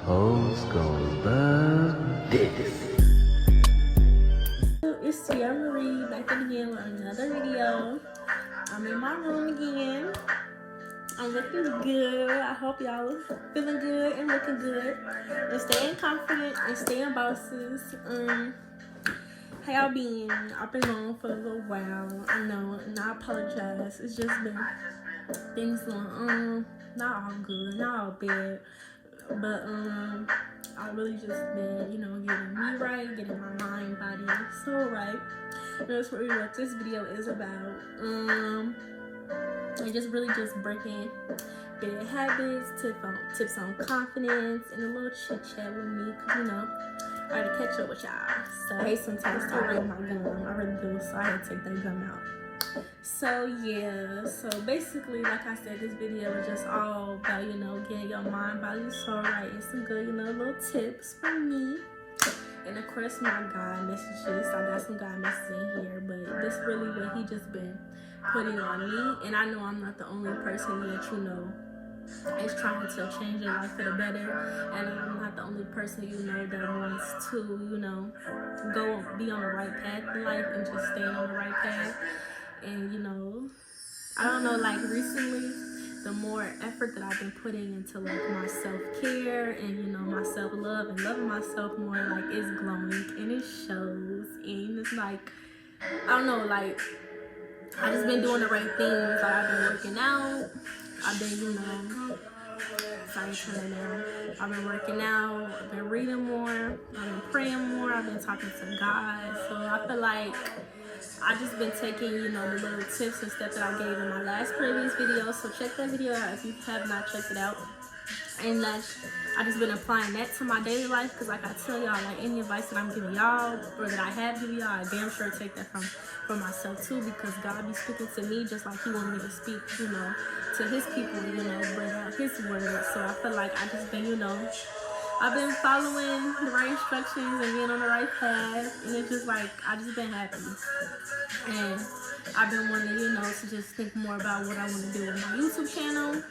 Hoes gonna love this. It's Tia Marie back again with another video. I'm in my room again. I'm looking good. I hope y'all feeling good and looking good. And staying confident and staying bosses. How y'all been? I've been gone for a little while. I know, and I apologize. It's just been things going on. Not all good, not all bad. But I really just been, getting me right, getting my mind, body, soul right. That's really what this video is about. And just really just breaking bad habits, tips on confidence, and a little chit chat with me, cause I had to catch up with y'all. So I hate sometimes to read my gum. I really do, so I had to take that gum out. So yeah, so basically, like I said, this video is just all about, getting your mind, body, soul right, and some good, little tips from me. And of course, my God messages. I got some God messages in here, but this really what he just been putting on me. And I know I'm not the only person that is trying to change your life for the better. And I'm not the only person that wants to, go be on the right path in life and just stay on the right path. And I don't know, like recently, the more effort that I've been putting into like my self-care and my self-love and loving myself more, like it's glowing and it shows. And it's like, I don't know, like I just been doing the right things. Like I've been working out, I've been I've been working out, I've been reading more, I've been praying more, I've been talking to God. So I feel like I just been taking, the little tips and steps that I gave in my previous video. So check that video out if you have not checked it out. And I just been applying that to my daily life, because like I tell y'all, like any advice that I'm giving y'all or that I have given y'all, I damn sure take that from myself too, because God be speaking to me just like he want me to speak, to his people, bring out his word. So I feel like I just been, I've been following the right instructions and being on the right path, and it's just like I just been happy. And I've been wanting, to just think more about what I want to do with my YouTube channel.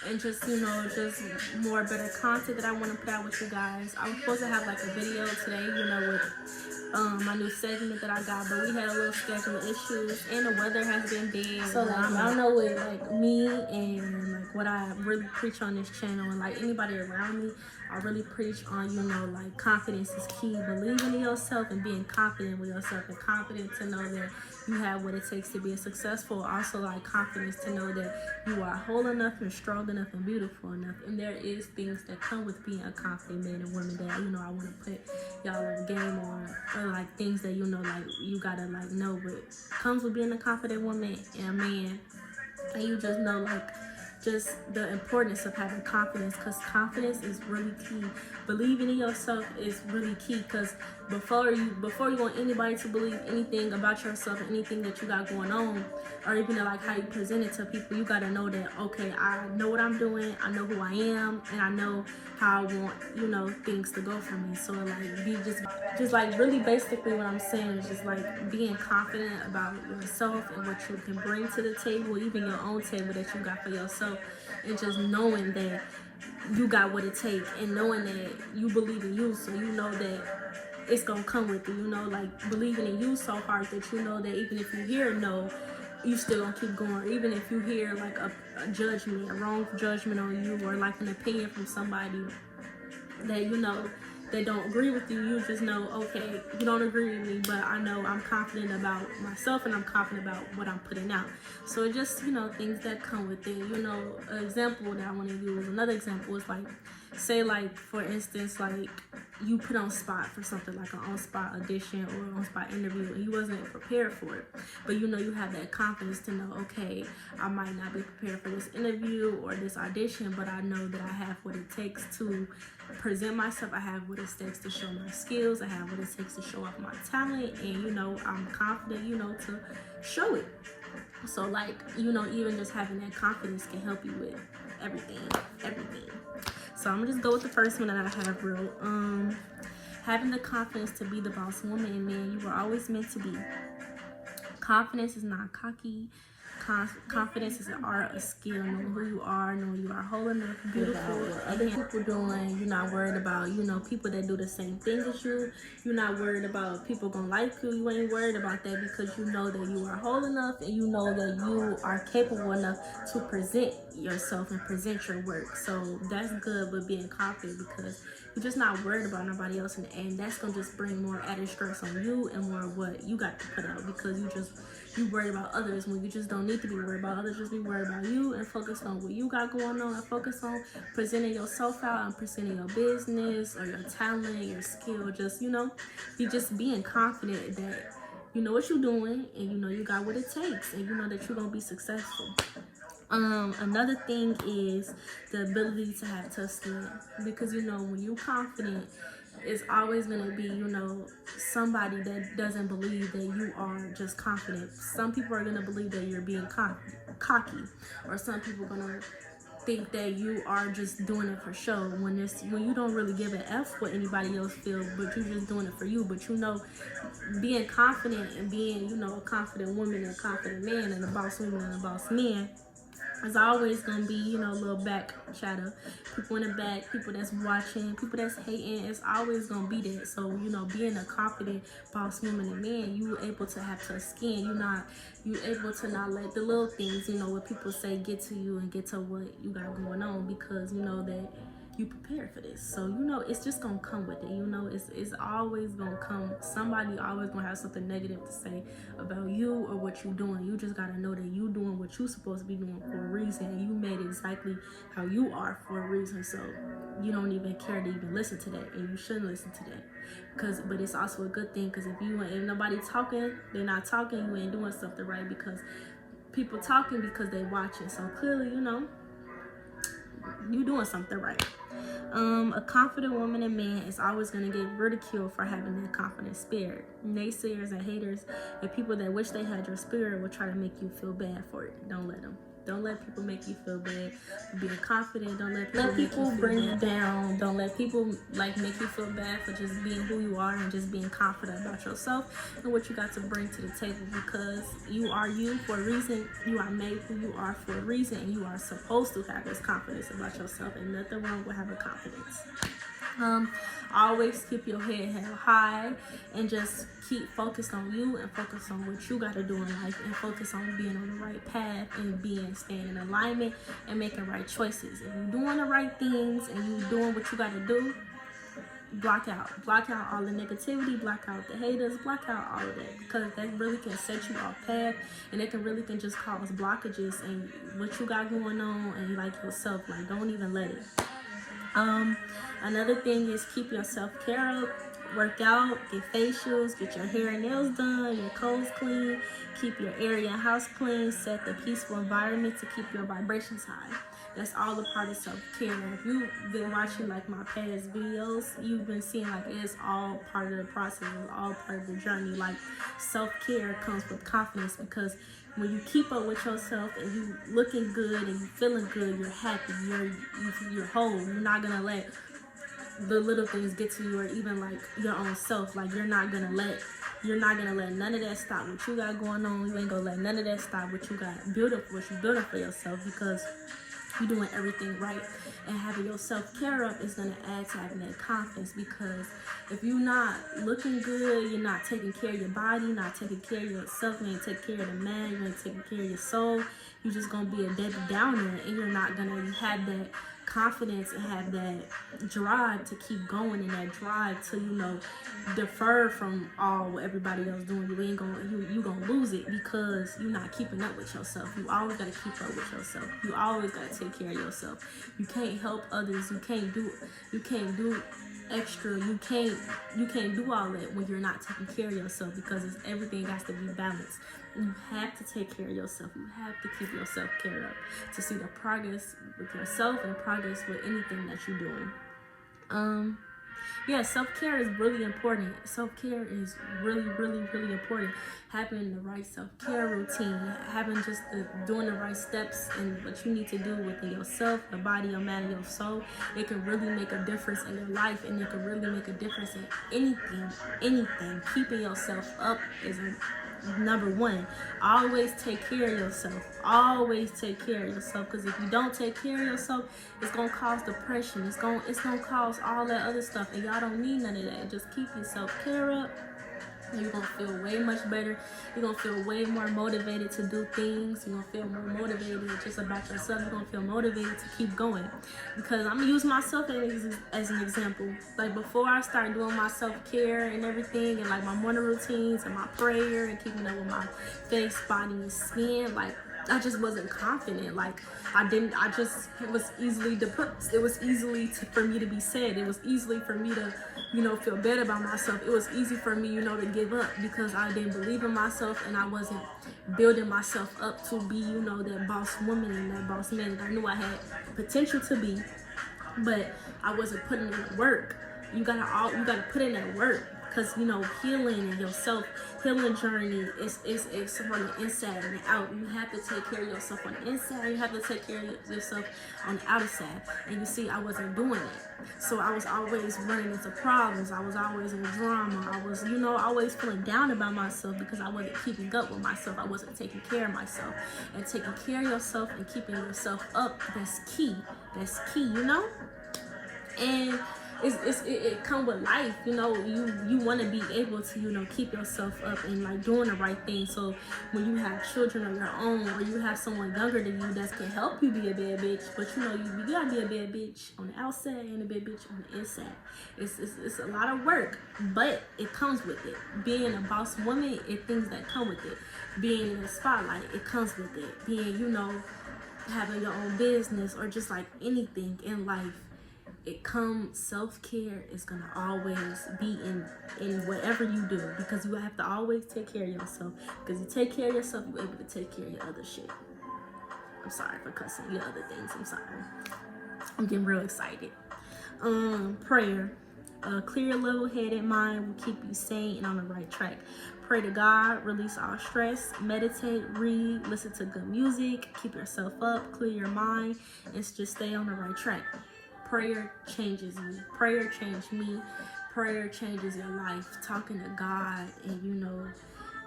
And just, just more better content that I want to put out with you guys. I was supposed to have like a video today, with my new segment that I got, but we had a little schedule issues and the weather has been bad. So like, I don't know what like me and like what I really preach on this channel, and like anybody around me, I really preach on, like confidence is key. Believing in yourself and being confident with yourself, and confident to know that you have what it takes to be successful. Also like confidence to know that you are whole enough and strong enough and beautiful enough. And there is things that come with being a confident man and woman that, I want to put y'all on game on, or like things that, like you gotta like know what comes with being a confident woman and a man. And you just know like just the importance of having confidence, because confidence is really key. Believing in yourself is really key, because before you want anybody to believe anything about yourself, anything that you got going on, or even like how you present it to people, you got to know that, okay, I know what I'm doing, I know who I am, and I know how I want, things to go for me. So like be just like really basically what I'm saying is just like being confident about yourself and what you can bring to the table, even your own table that you got for yourself, and just knowing that you got what it takes, and knowing that you believe in you, so you know that it's gonna come with you, like believing in you so hard that you know that even if you hear no, you still gonna keep going. Even if you hear like a judgment, a wrong judgment on you, or like an opinion from somebody that that don't agree with you, you just know, okay, you don't agree with me, but I know I'm confident about myself and I'm confident about what I'm putting out. So it just, things that come with it. An example that I want to use, another example is like, say like, for instance, like you put on spot for something like an on-spot audition or on-spot interview, and you wasn't prepared for it, but you have that confidence to know, okay, I might not be prepared for this interview or this audition, but I know that I have what it takes to present myself, I have what it takes to show my skills, I have what it takes to show off my talent, and I'm confident, to show it. So like, even just having that confidence can help you with everything. So I'm gonna just go with the first one that I have wrote. Having the confidence to be the boss woman and man you were always meant to be. Confidence is not cocky. confidence is an art, a skill, knowing who you are, knowing you are whole enough, beautiful, what other people doing. You're not worried about, people that do the same thing as you. You're not worried about people gonna like you. You ain't worried about that because you know that you are whole enough and you know that you are capable enough to present yourself and present your work. So that's good with being confident because you're just not worried about nobody else, and that's gonna just bring more added stress on you and more of what you got to put out because you worry about others when you just don't need to be worried about others. Just be worried about you and focus on what you got going on and focus on presenting yourself out and presenting your business or your talent, your skill. Just you just being confident that you know what you're doing and you know you got what it takes and you know that you're gonna be successful. Another thing is the ability to have tough skin because when you're confident, it's always gonna be somebody that doesn't believe that you are just confident. Some people are gonna believe that you're being cocky, or some people are gonna think that you are just doing it for show when you don't really give an F what anybody else feels, but you're just doing it for you. But being confident and being a confident woman and a confident man and a boss woman and a boss man, it's always gonna be, a little back chatter. People in the back, people that's watching, people that's hating, it's always gonna be that. So, being a confident boss woman and man, you able to have tough skin. You able to not let the little things, what people say get to you and get to what you got going on because you know that you prepared for this. So it's just gonna come with it. It's always gonna come. Somebody always gonna have something negative to say about you or what you're doing. You just gotta know that you doing what you're supposed to be doing for a reason, and you made exactly how you are for a reason. So you don't even care to even listen to that, and you shouldn't listen to that. But it's also a good thing because if nobody talking, they're not talking. You ain't doing something right because people talking because they watching. So clearly, you doing something right. A confident woman and man is always going to get ridiculed for having that confident spirit. Naysayers and haters and people that wish they had your spirit will try to make you feel bad for it. Don't let them. Don't let people make you feel bad for being confident. Don't let people bring you down. Don't let people make you feel bad for just being who you are and just being confident about yourself and what you got to bring to the table because you are you for a reason. You are made who you are for a reason, and you are supposed to have this confidence about yourself, and nothing wrong with having confidence. Always keep your head held high and just keep focused on you and focus on what you got to do in life and focus on being on the right path and staying in alignment and making right choices. If you're doing the right things and you're doing what you got to do, block out all the negativity, block out the haters, block out all of that because that really can set you off path and it can just cause blockages and what you got going on and yourself. Don't even let it. Another thing is keep your self-care up, work out, get facials, get your hair and nails done, your clothes clean, keep your area and house clean, set the peaceful environment to keep your vibrations high. That's all a part of self-care. If you've been watching my past videos, you've been seeing it's all part of the process, it's all part of the journey. Self-care comes with confidence because when you keep up with yourself and you looking good and you feeling good, you're happy, you're whole. You're not gonna let the little things get to you or even your own self. You're not gonna let none of that stop what you got going on. You ain't gonna let none of that stop what you got building for yourself because you're doing everything right. And having your self-care up is going to add to having that confidence because if you're not looking good, you're not taking care of your body, you're not taking care of yourself, you ain't taking care of the man, you ain't taking care of your soul, you're just going to be a Debbie Downer and you're not going to have that confidence and have that drive to keep going and that drive to defer from all what everybody else doing. You gonna lose it because you're not keeping up with yourself. You always gotta keep up with yourself. You always gotta take care of yourself. You can't help others. You can't do extra. You can't do all that when you're not taking care of yourself because everything has to be balanced. You have to take care of yourself. You have to keep your self-care up to see the progress with yourself and progress with anything that you're doing. Self-care is really important. Self-care is really, really, really important. Having the right self-care routine, having doing the right steps and what you need to do within yourself, your body, your mind, your soul, it can really make a difference in your life and it can really make a difference in anything. Keeping yourself up is number one. Always take care of yourself. Always take care of yourself, because if you don't take care of yourself, it's gonna cause depression. It's gonna cause all that other stuff, and y'all don't need none of that. Just keep your self-care up. You're gonna feel way much better. You're gonna feel way more motivated to do things. You're gonna feel more motivated just about yourself. You're gonna feel motivated to keep going. Because I'm gonna use myself as an example. Like, before I start doing my self-care and everything, and like my morning routines and my prayer and keeping up with my face, body, and skin, like, I just wasn't confident. Like, it was easily depressed. It was easily for me to be sad. It was easily for me to, feel bad about myself. It was easy for me, to give up, because I didn't believe in myself, and I wasn't building myself up to be, that boss woman and that boss man that I knew I had potential to be, but I wasn't putting in the work. You gotta put in that work. Because, healing and your self-healing journey is from the inside and the out. You have to take care of yourself on the inside. You have to take care of yourself on the outside. And you see, I wasn't doing it. So I was always running into problems. I was always in drama. I was, always feeling down about myself because I wasn't keeping up with myself. I wasn't taking care of myself. And taking care of yourself and keeping yourself up, that's key. That's key, And it come with life, you want to be able to, keep yourself up and like doing the right thing. So when you have children of your own, or you have someone younger than you that can help you be a bad bitch, but you gotta be a bad bitch on the outside and a bad bitch on the inside. It's a lot of work, but it comes with it. Being a boss woman, things that come with it. Being in the spotlight, it comes with it. Being, having your own business, or just like anything in life, self-care is gonna always be in whatever you do, because you have to always take care of yourself. Because you take care of yourself, you're able to take care of your other shit. I'm sorry for cussing, your other things. I'm sorry. I'm getting real excited. Prayer. A clear, level-headed mind will keep you sane and on the right track. Pray to God, release all stress, meditate, read, listen to good music, keep yourself up, clear your mind, and just stay on the right track. Prayer changes you. Prayer changed me. Prayer changes your life. Talking to God and,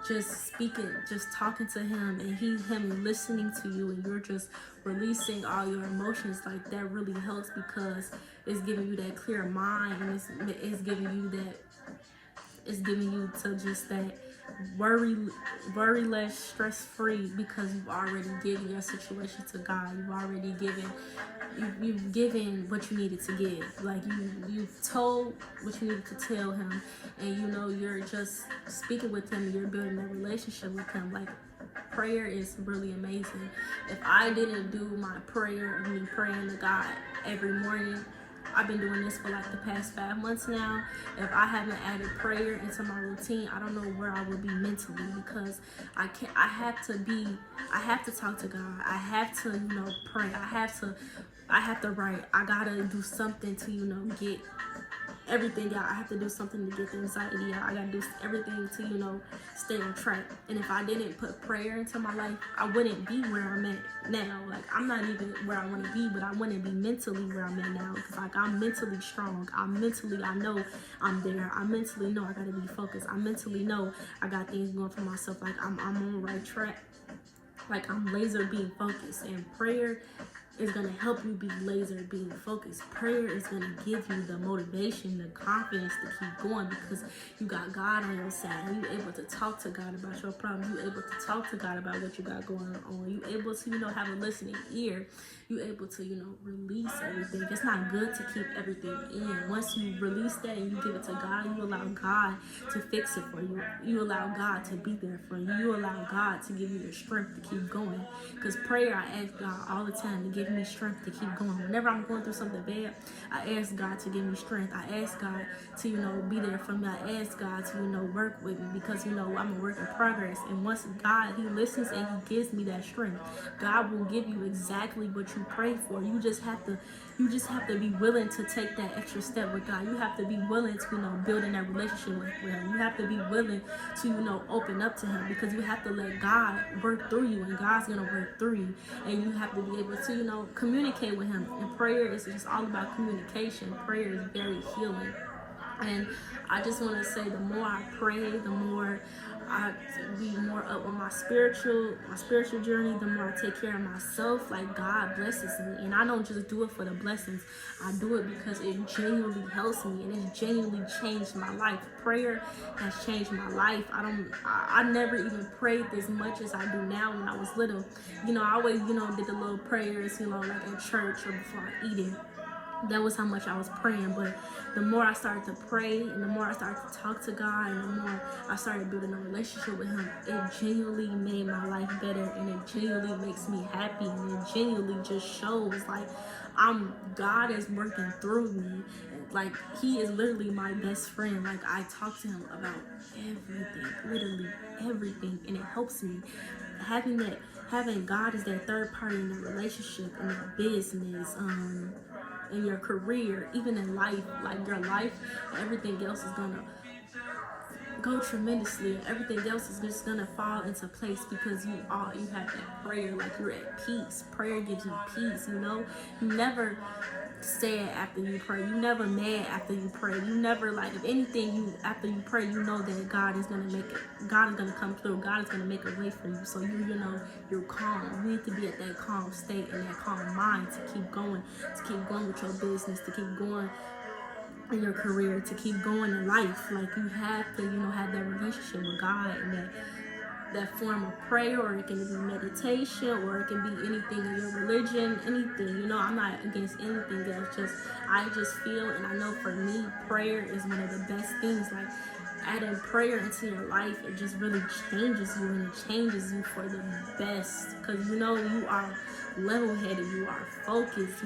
just speaking, just talking to him, and him listening to you, and you're just releasing all your emotions, like that really helps, because it's giving you that clear mind, and it's giving you to just that worry less, stress free, because you've already given your situation to God. You've given what you needed to give. Like you've told what you needed to tell him, and you're just speaking with him, and you're building a relationship with him. Like, prayer is really amazing. If I didn't do my prayer of me praying to God every morning, I've been doing this for like the past 5 months now. If I haven't added prayer into my routine, I don't know where I would be mentally, because I have to talk to God. I have to, pray. I have to write. I gotta do something to, get everything out. I have to do something to get the anxiety out. I gotta do everything to, stay on track. And if I didn't put prayer into my life, I wouldn't be where I'm at now. Like, I'm not even where I want to be, but I wouldn't be mentally where I'm at now, because like, I'm mentally strong. I know I'm there. I mentally know I gotta be focused. I mentally know I got things going for myself. Like, I'm on the right track. Like, I'm laser being focused, and prayer is going to help you be laser being focused. Prayer is going to give you the motivation, the confidence to keep going, because you got God on your side. You're able to talk to God about your problems. You're able to talk to God about what you got going on. You're able to, have a listening ear. You're able to, release everything. It's not good to keep everything in. Once you release that and you give it to God, you allow God to fix it for you. You allow God to be there for you. You allow God to give you the strength to keep going. Because prayer, I ask God all the time to give me strength to keep going. Whenever I'm going through something bad, I ask God to give me strength. I ask God to, be there for me. I ask God to, work with me, because, I'm a work in progress. And once God, he listens and he gives me that strength, God will give you exactly what you pray for. You just have to be willing to take that extra step with God. You have to be willing to, build in that relationship with him. You have to be willing to, open up to him, because you have to let God work through you, and God's going to work through you. And you have to be able to, communicate with him. And prayer is just all about communication. Prayer is very healing. And I just want to say, the more I pray, the more I be more up on my spiritual journey, the more I take care of myself. Like, God blesses me, and I don't just do it for the blessings. I do it because it genuinely helps me, and it's genuinely changed my life. Prayer has changed my life. I never even prayed this much as I do now. When I was little, I always, did the little prayers, like at church or before I eat it. That was how much I was praying. But the more I started to pray, and the more I started to talk to God, and the more I started building a relationship with Him, it genuinely made my life better, and it genuinely makes me happy, and it genuinely just shows like God is working through me. Like, He is literally my best friend. Like, I talk to Him about everything, literally everything, and it helps me. Having God as that third party in the relationship, in the business, in your career, even in life, like your life, everything else is gonna go tremendously, and everything else is just gonna fall into place because you have that prayer. Like, you're at peace. Prayer gives you peace. You never sad after you pray. You never mad after you pray. You never, like, if anything, after you pray, you know that God is gonna make it. God is gonna come through. God is gonna make a way for you. So you're calm. You need to be at that calm state and that calm mind to keep going with your business, to keep going in your career, to keep going in life. Like, you have to, have that relationship with God, and that form of prayer, or it can be meditation, or it can be anything in your religion, anything. I'm not against anything else. I just feel, and I know for me, prayer is one of the best things. Like, adding prayer into your life, it just really changes you, and it changes you for the best, because you are level-headed, you are focused,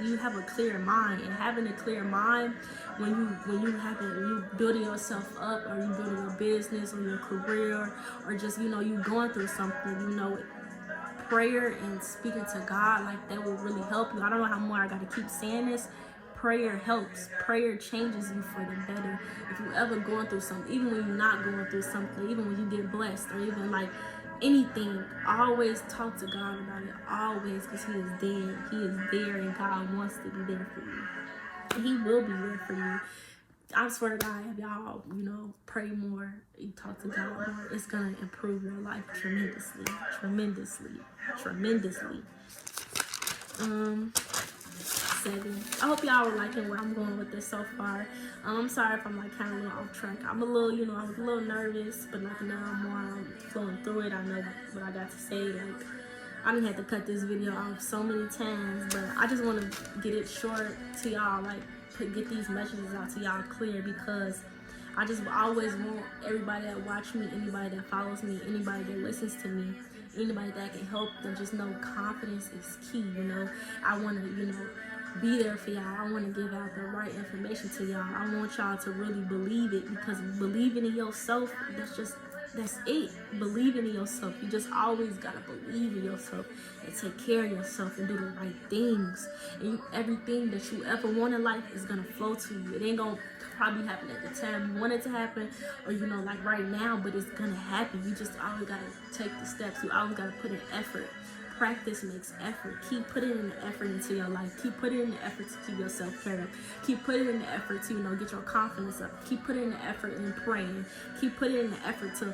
you have a clear mind. And having a clear mind, when you building yourself up, or you building your business or your career, or just you going through something, prayer and speaking to God, like, that will really help you. I don't know how more I got to keep saying this. Prayer helps. Prayer changes you for the better. If you ever going through something, even when you're not going through something, even when you get blessed, or even like anything, always talk to God about it. Always, because He is there. He is there, and God wants to be there for you. He will be there for you. I swear to God, if y'all, pray more, you talk to God more, it's gonna improve your life tremendously. 7. I hope y'all were liking where I'm going with this so far. I'm sorry if I'm like kind of a little off track. I'm a little, I was a little nervous, but like now I'm flowing through it. I know what I got to say. Like, I didn't have to cut this video off so many times, but I just want to get it short to y'all, like, get these messages out to y'all clear, because I just always want everybody that watch me, anybody that follows me, anybody that listens to me, anybody that can help them just know confidence is key. I want to, be there for y'all. I want to give out the right information to y'all. I want y'all to really believe it, because believing in yourself, that's it. Believing in yourself. You just always gotta believe in yourself and take care of yourself and do the right things. And everything that you ever want in life is gonna flow to you. It ain't gonna probably happen at the time you want it to happen, or like right now, but it's gonna happen. You just always gotta take the steps. You always gotta put in effort. Practice makes effort. Keep putting in the effort into your life. Keep putting in the effort to keep your self-care up. Keep putting in the effort to, get your confidence up. Keep putting in the effort in praying. Keep putting in the effort to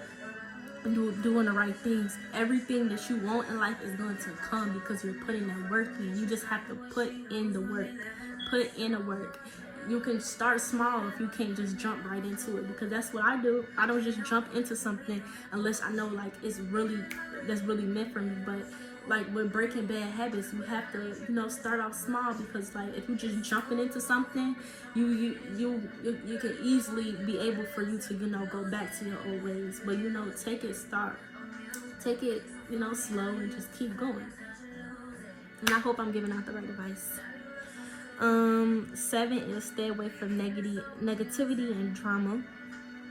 doing the right things. Everything that you want in life is going to come because you're putting that work in. You just have to put in the work. Put in the work. You can start small if you can't just jump right into it, because that's what I do. I don't just jump into something unless I know like that's really meant for me. But like with breaking bad habits, you have to start off small, because like if you just jumping into something, you can easily be able for you to go back to your old ways. But take it slow and just keep going. And I hope I'm giving out the right advice. 7 is stay away from negativity and drama.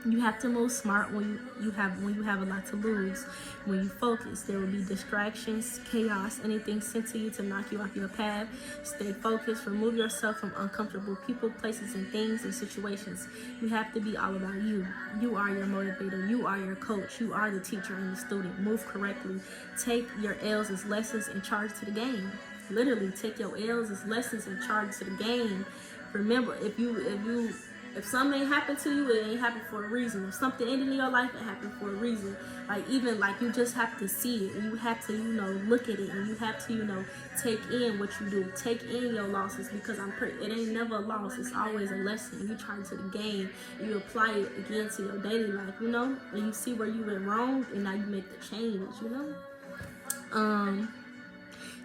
You have to move smart when you have a lot to lose. When you focus, there will be distractions, chaos, anything sent to you to knock you off your path. Stay focused. Remove yourself from uncomfortable people, places, and things and situations. You have to be all about you. You are your motivator. You are your coach. You are the teacher and the student. Move correctly. Take your L's as lessons and charge to the game. Literally, take your L's as lessons and charge to the game. Remember, if you If something ain't happened to you, it ain't happened for a reason. If something ended in your life, it happened for a reason. Like, even like, you just have to see it, and you have to, you know, look at it, and you have to, you know, take in what you do, take in your losses, because it ain't never a loss. It's always a lesson. You try to the game, you apply it again to your daily life, you know, and you see where you went wrong, and now you make the change, you know.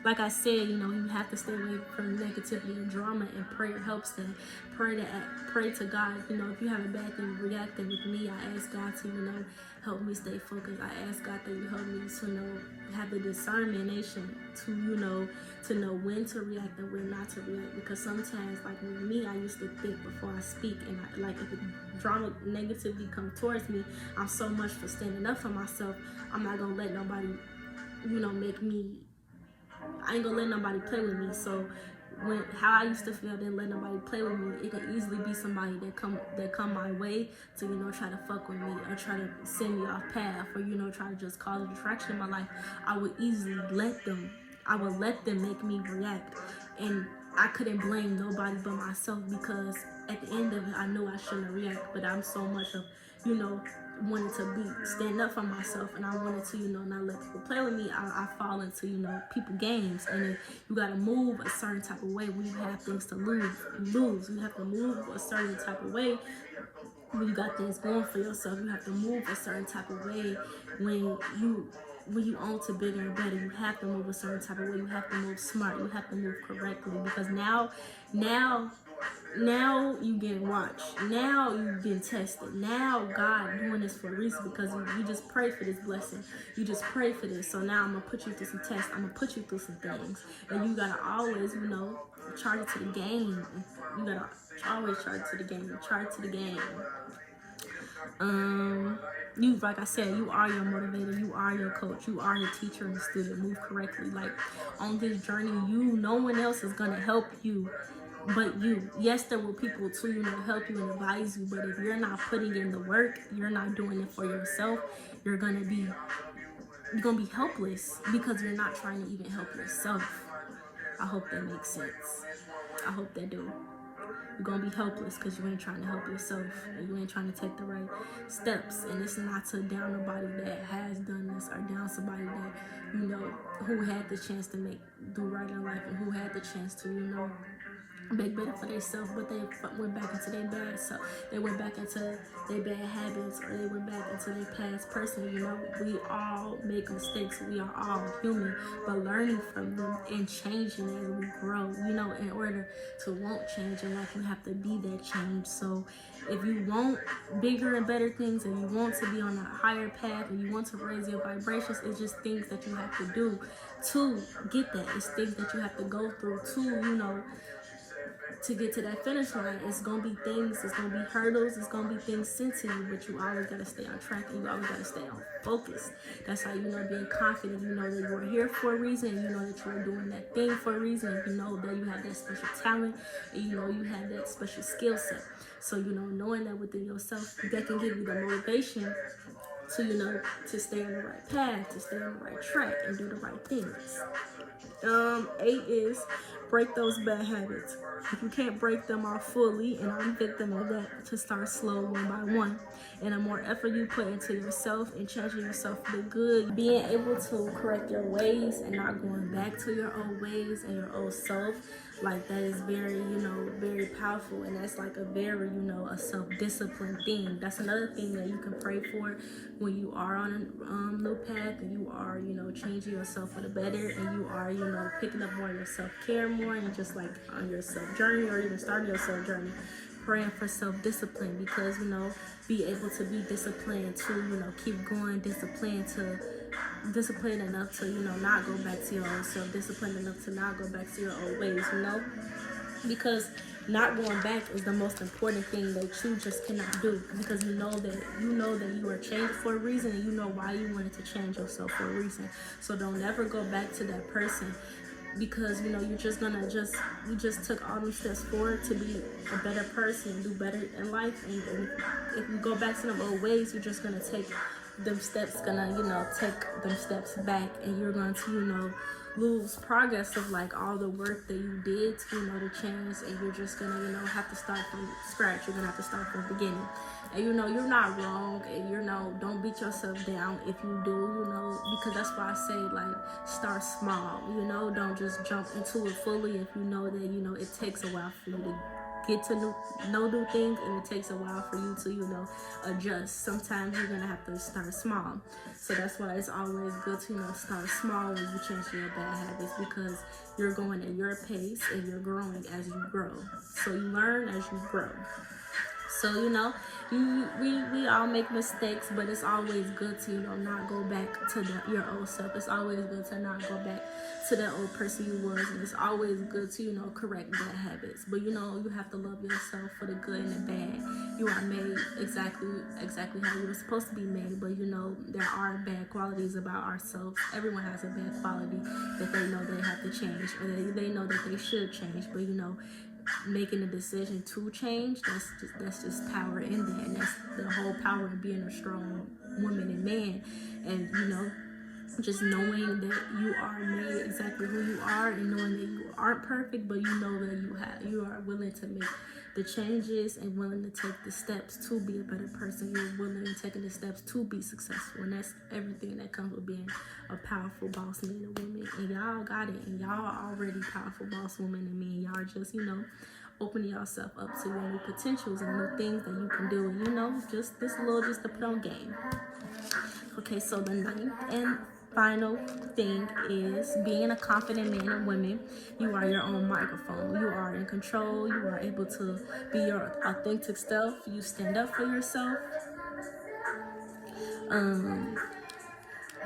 Like I said, you know, you have to stay away from negativity and drama, and prayer helps them. Pray to God. You know, if you have a bad thing reacting with me, I ask God to, you know, help me stay focused. I ask God that you help me to, you know, have the discernment to, you know, to know when to react and when not to react. Because sometimes, like with me, I used to think before I speak, and like if drama negativity come towards me, I'm so much for standing up for myself. I'm not gonna let nobody, you know, I ain't gonna let nobody play with me. So how I used to feel, didn't let nobody play with me. It could easily be somebody that come my way to, you know, try to fuck with me, or try to send me off path, or, you know, try to just cause a distraction in my life. I would easily let them make me react, and I couldn't blame nobody but myself, because at the end of it, I knew I shouldn't react. But I'm so much of, you know, wanted to stand up for myself, and I wanted to, you know, not let people play with me. I fall into, you know, people games, and then you gotta move a certain type of way when you have things to lose. You have to move a certain type of way when you got things going for yourself. You have to move a certain type of way when you on to bigger and better. You have to move a certain type of way. You have to move smart. You have to move correctly, because now you getting watched. Now you getting tested. Now God doing this for a reason, because you just pray for this blessing. You just pray for this. So now I'm gonna put you through some tests. I'm gonna put you through some things, and you gotta always, you know, charge it to the game. You gotta always charge it to the game. Charge it to the game. You, like I said, you are your motivator, you are your coach, you are your teacher and the student. Move correctly. Like, on this journey, no one else is gonna help you but you. Yes, there will people to, you know, help you and advise you, but if you're not putting in the work, you're not doing it for yourself, you're gonna be helpless, because you're not trying to even help yourself. I hope that makes sense. I hope that do. You're gonna be helpless because you ain't trying to help yourself, and you ain't trying to take the right steps. And it's not to down nobody that has done this, or down somebody that, you know, who had the chance to do right in life, and who had the chance to, you know, make better for themselves, but they went back into their bad self. They went back into their bad habits, or they went back into their past person. You know, we all make mistakes. We are all human, but learning from them and changing as we grow. You know, in order to want change in life, you have to be that change. So if you want bigger and better things, and you want to be on a higher path, and you want to raise your vibrations, it's just things that you have to do to get that. It's things that you have to go through to, you know, to get to that finish line. It's gonna be things, it's gonna be hurdles, it's gonna be things sent to you, but you always gotta stay on track, and you always gotta stay on focus. That's how, you know, being confident. You know that you are here for a reason, and you know that you are doing that thing for a reason, and you know that you have that special talent, and you know you have that special skill set. So, you know, knowing that within yourself, that can give you the motivation to, you know, to stay on the right path, to stay on the right track, and do the right things. 8 is break those bad habits. If you can't break them off fully, and I'm a victim of that, to start slow, one by one. And the more effort you put into yourself and changing yourself for the good, being able to correct your ways and not going back to your old ways and your old self, like, that is very, you know, very powerful. And that's like a very, you know, a self-discipline thing. That's another thing that you can pray for when you are on a new path, and you are, you know, changing yourself for the better, and you are, you know, picking up more of your self-care more, and just like on your self-journey, or even starting your self-journey, praying for self-discipline, because, you know, be able to be disciplined to, you know, keep going, disciplined enough to, you know, not go back to your old self, disciplined enough to not go back to your old ways, you know, because not going back is the most important thing that you just cannot do, because you know that you are changed for a reason, and you know why you wanted to change yourself for a reason. So don't ever go back to that person, because, you know, you just took all these steps forward to be a better person and do better in life. And if you go back to them old ways, you're just gonna take them steps back, and you're going to, you know, lose progress of like all the work that you did to, you know, to change, and you're just gonna, you know, have to start from scratch. You're gonna have to start from the beginning. And you know, you're not wrong, and you know, don't beat yourself down if you do, you know, because that's why I say, like, start small, you know, don't just jump into it fully if you know that, you know, it takes a while for you to get to know new things, and it takes a while for you to, you know, adjust. Sometimes you're gonna have to start small. So that's why it's always good to, you know, start small when you change your bad habits, because you're going at your pace and you're growing as you grow. So you learn as you grow. So, you know, we all make mistakes, but it's always good to, you know, not go back to your old self. It's always good to not go back to that old person you was, and it's always good to, you know, correct bad habits. But, you know, you have to love yourself for the good and the bad. You are made exactly how you were supposed to be made, but, you know, there are bad qualities about ourselves. Everyone has a bad quality that they know they have to change, or they know that they should change, but, you know, making a decision to change, that's just power in that, and that's the whole power of being a strong woman and man. And you know, just knowing that you are made exactly who you are, and knowing that you aren't perfect, but you know that you are willing to make the changes and willing to take the steps to be a better person. You're willing to take the steps to be successful, and that's everything that comes with being a powerful boss man and woman. And y'all got it, and y'all are already powerful boss women and men. Y'all just, you know, opening yourself up to your new potentials and new things that you can do, and you know, just to put on game. Okay, so the ninth and final thing is being a confident man and woman. You are your own microphone. You are in control. You are able to be your authentic self. You stand up for yourself.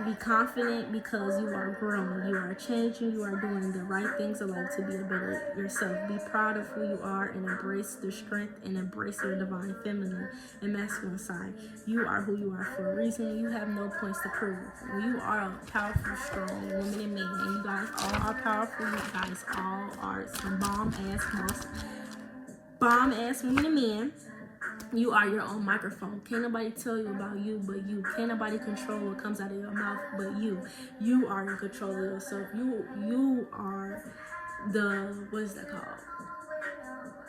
Be confident because you are growing, you are changing, you are doing the right things in life to be a better yourself. Be proud of who you are and embrace the strength and embrace your divine feminine and masculine side. You are who you are for a reason. You have no points to prove. You are a powerful, strong woman and man, and you guys all are powerful. You guys all are some bomb ass women and men. You are your own microphone. Can't nobody tell you about you but you. Can't nobody control what comes out of your mouth but you. You are in control of yourself. You are the, what is that called?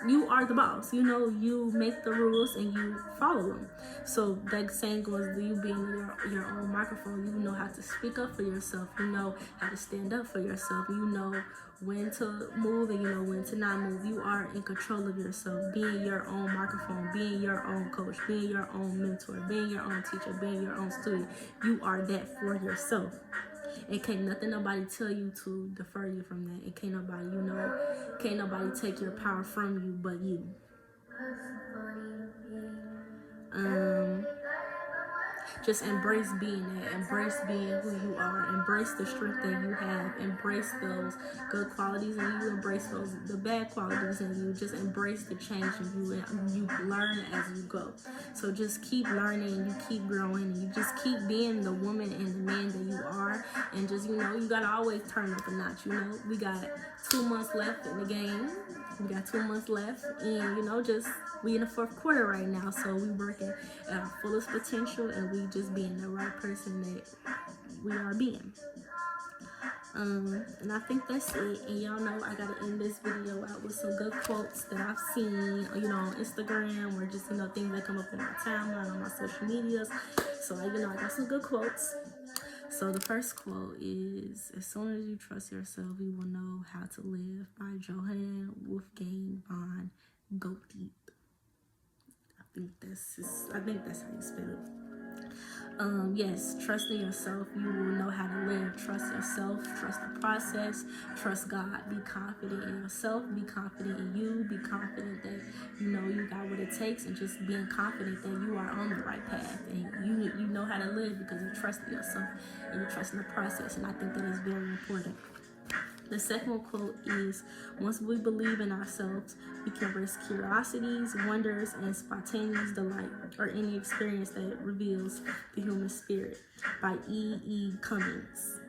You are the boss. You know, you make the rules and you follow them. So that saying goes, you being your own microphone, you know how to speak up for yourself. You know how to stand up for yourself. You know when to move and you know when to not move. You are in control of yourself. Being your own microphone, being your own coach, being your own mentor, being your own teacher, being your own student. You are that for yourself. And can't nothing nobody tell you to defer you from that. And can't nobody, you know, can't nobody take your power from you but you. Just embrace being that. Embrace being who you are. Embrace the strength that you have. Embrace those good qualities in you. Embrace the bad qualities in you. Just embrace the change in you, and you learn as you go. So just keep learning, and you keep growing, and you just keep being the woman and the man that you are. And just, you know, you gotta always turn up a notch. You know, we got 2 months left in the game. We got 2 months left, and you know, just we in the 4th quarter right now, so we working at our fullest potential, and we just being the right person that we are being. And I think that's it. And y'all know I gotta end this video out with some good quotes that I've seen, you know, on Instagram, or just, you know, things that come up on my timeline on my social medias. So I got some good quotes. So the first quote is, "As soon as you trust yourself, you will know how to live," by Jhene Aiko. Go deep. I think that's how you spell it. Yes, trust in yourself. You will know how to live. Trust yourself. Trust the process. Trust God. Be confident in yourself. Be confident in you. Be confident that you know you got what it takes, and just being confident that you are on the right path, and you know how to live because you trust in yourself and you trust in the process. And I think that is very important. The second quote is, "Once we believe in ourselves, we can risk curiosities, wonders, and spontaneous delight, or any experience that reveals the human spirit," by E.E. Cummings.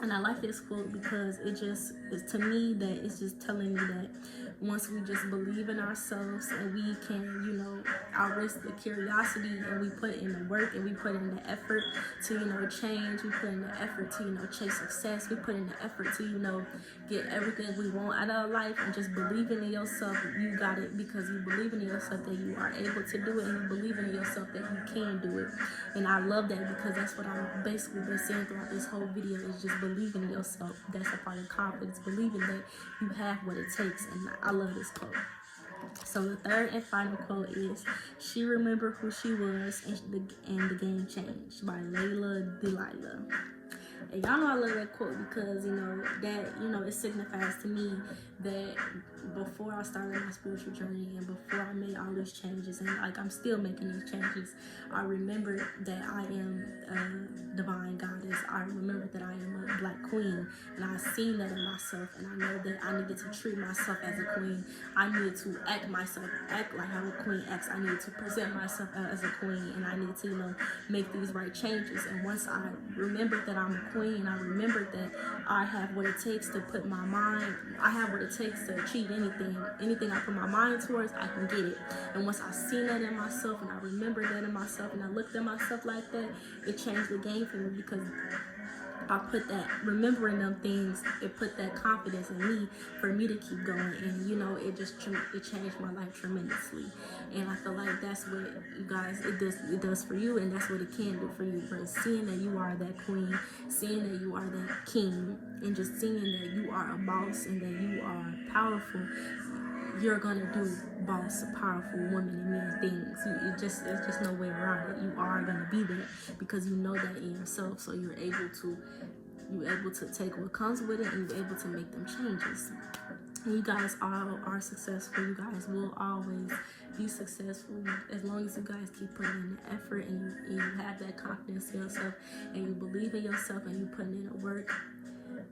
And I like this quote because it just is, to me, that it's just telling me that once we just believe in ourselves and we can, you know, outrisk the curiosity and we put in the work and we put in the effort to, you know, change, we put in the effort to, you know, chase success, we put in the effort to, you know, get everything we want out of life, and just believing in yourself, you got it, because you believe in yourself that you are able to do it, and you believe in yourself that you can do it. And I love that, because that's what I've basically been saying throughout this whole video, is just believing in yourself. That's a part of confidence, believing that you have what it takes. And I love this quote. So the third and final quote is, "She remembered who she was, and the game changed," by Layla Delilah. And y'all know I love that quote, because, you know, that, you know, it signifies to me that before I started my spiritual journey and before I made all these changes, and like I'm still making these changes, I remember that I am a divine goddess. I remember that I am a black queen, and I've seen that in myself, and I know that I needed to treat myself as a queen. I needed to act like how a queen acts. I needed to present myself as a queen, and I needed to, you know, make these right changes. And once I remembered that I'm a queen, I remembered that I have what it takes to put my mind, I have what it takes to achieve anything I put my mind towards, I can get it. And once I seen that in myself, and I remembered that in myself, and I looked at myself like that, it changed the game for me, because I put that, remembering them things, it put that confidence in me for me to keep going. And, you know, it changed my life tremendously. And I feel like that's what, you guys, it does for you, and that's what it can do for you. But seeing that you are that queen, seeing that you are that king, and just seeing that you are a boss and that you are powerful, you're gonna do boss, powerful women and men things. It's just no way around it. You are gonna be that, because you know that in yourself. So you're able to take what comes with it, and you're able to make them changes. And you guys all are successful. You guys will always be successful as long as you guys keep putting in the effort, and you have that confidence in yourself, and you believe in yourself, and you putting in the work.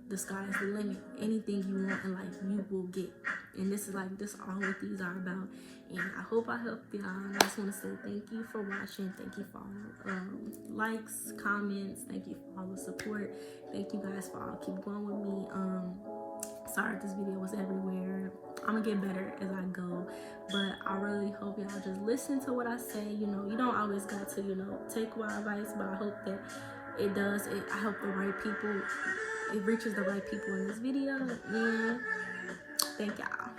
The sky is the limit. Anything you want in life, you will get. And this is all what these are about. And I hope I helped y'all. And I just want to say thank you for watching. Thank you for all likes, comments. Thank you for all the support. Thank you guys for all keep going with me. Sorry if this video was everywhere. I'm gonna get better as I go, but I really hope y'all just listen to what I say. You know, you don't always got to, you know, take my advice, but I hope that it does. I hope the right people, it reaches the right people in this video. And thank y'all.